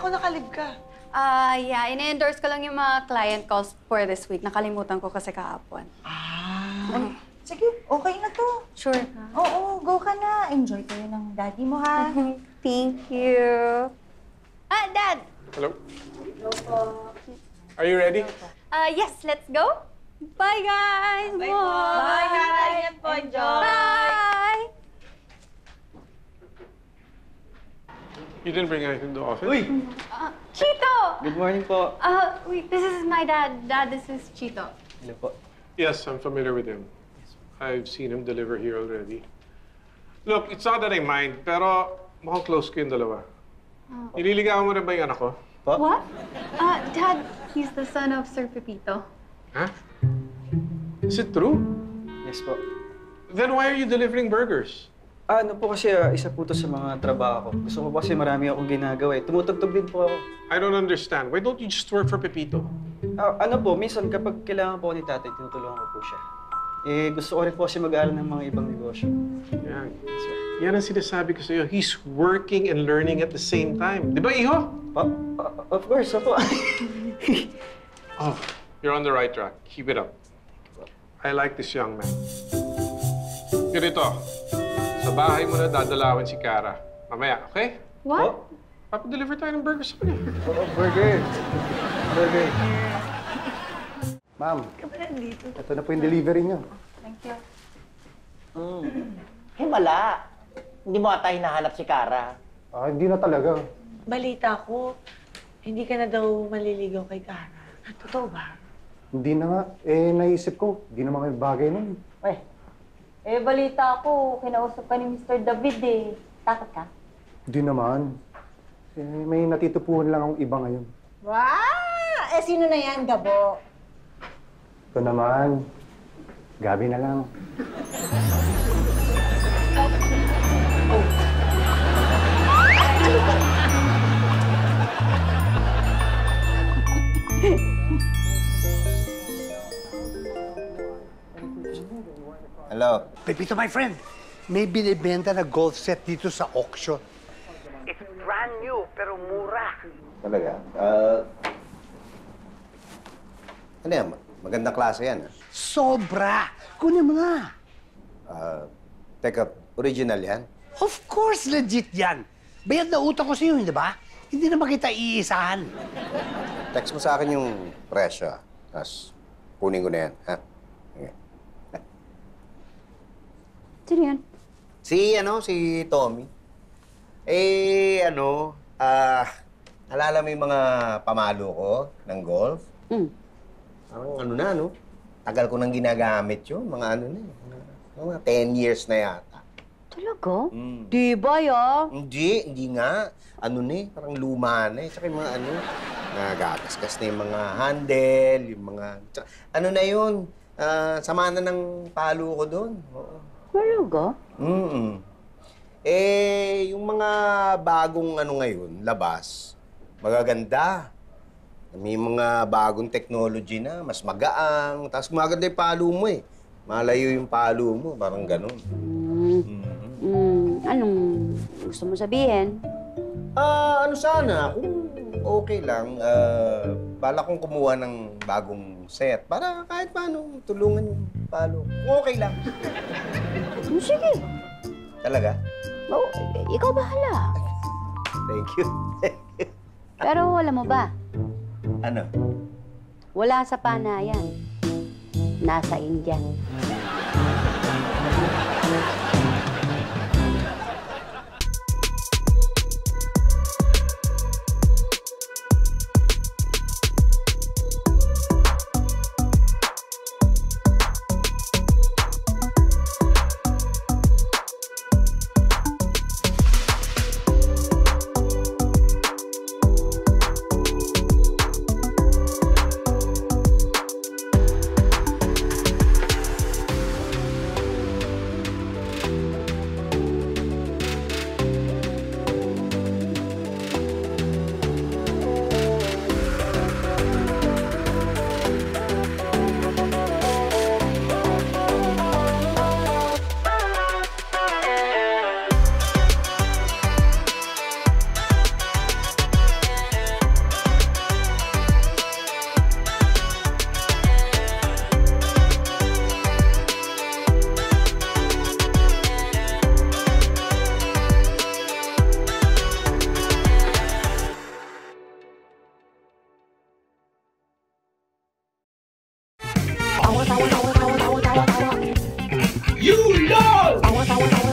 ko nakalib ka. Yeah. Ina-endorse ko lang yung mga client calls for this week. Nakalimutan ko kasi kahapon. Sige, okay na to. Sure ka? Oo, go ka na. Enjoy kayo ng daddy mo, ha? Thank you. Dad! Hello? Are you ready? Yes, let's go. Bye, guys! Bye, Bye, Kara. Ingat po, enjoy. Bye! You didn't bring anything to the office? Uy! Chito! Good morning po. Wait, this is my dad. Dad, this is Chito. Hello po. Yes, I'm familiar with him. I've seen him deliver here already. Look, it's not that I mind, pero mukhang close ko yung dalawa. Nililigawan mo na ba yung anak ko? Po? What? Dad, he's the son of Sir Pepito. Huh? Is it true? Yes po. Then why are you delivering burgers? Ano po kasi, isa po to sa mga trabaho ko. Gusto ko kasi marami akong ginagawa eh. Tumutugtog din po ako. I don't understand. Why don't you just work for Pepito? Ano po, minsan kapag kailangan po ni tatay, tinutulungan ko po siya. Eh, gusto ko rin po kasi mag-aaral ng mga ibang negosyo. Yan. Yan ang sinasabi ko sa'yo. He's working and learning at the same time. Di ba, Iho? Of course, po. Oh, you're on the right track. Keep it up. I like this young man. Ganito, sa bahay mo na dadalawin si Kara. Mamaya, okay? What? Papadeliver tayo ng burgers sa kanya. Burger. Burger. Ma'am, ito na po yung delivery niyo. Thank you. Himala. Hindi mo ata hinahanap si Kara. Hindi na talaga. Balita ko, hindi ka na daw maliligaw kay Kara. Totoo ba? Hindi na nga. Naisip ko, hindi naman kayo bagay nun. Balita ko, kinausap ka ni Mr. David eh. Takot ka? Hindi naman. May natitupuhan lang akong iba ngayon. Wow! Sino na yan, Gabo? Ito naman, Gabi na lang. Hello. Pepito, my friend, may binibenta na golf set dito sa auction. It's brand new, pero mura. Talaga? Ano yan? Magandang klase yan. Sobra! Kunin mo na. Teka, original yan? Of course, legit yan. Bayad na utang ko sa'yo, hindi ba? Hindi naman kita iisahan. Text mo sa akin yung presyo, tapos kunin ko na yan, ha? Okay. Sino yan? Si Tommy. Alala mo yung mga pamalo ko ng golf? Parang tagal ko nang ginagamit yun. Mga 10 years na yata. Talaga? Di ba ya? Hindi nga. Parang luma na eh. Tsaka yung mga nagagasgas na yung mga handle, yung mga... Tsaka, sama na ng palo ko doon. Oo. Talaga? Yung mga bagong ngayon, labas, magaganda. May mga bagong technology na, mas magaang. Tapos maganda yung palo mo eh. Malayo yung palo mo, parang ganun. Anong gusto mo sabihin? Sana, kung okay lang, bala kong kumuha ng bagong set para kahit paano tulungan yung palo. Kung okay lang. Sige. Talaga? Oh, ikaw bahala. Thank you. Pero alam mo ba? Ano? Wala sa panayan. Nasa India. Action!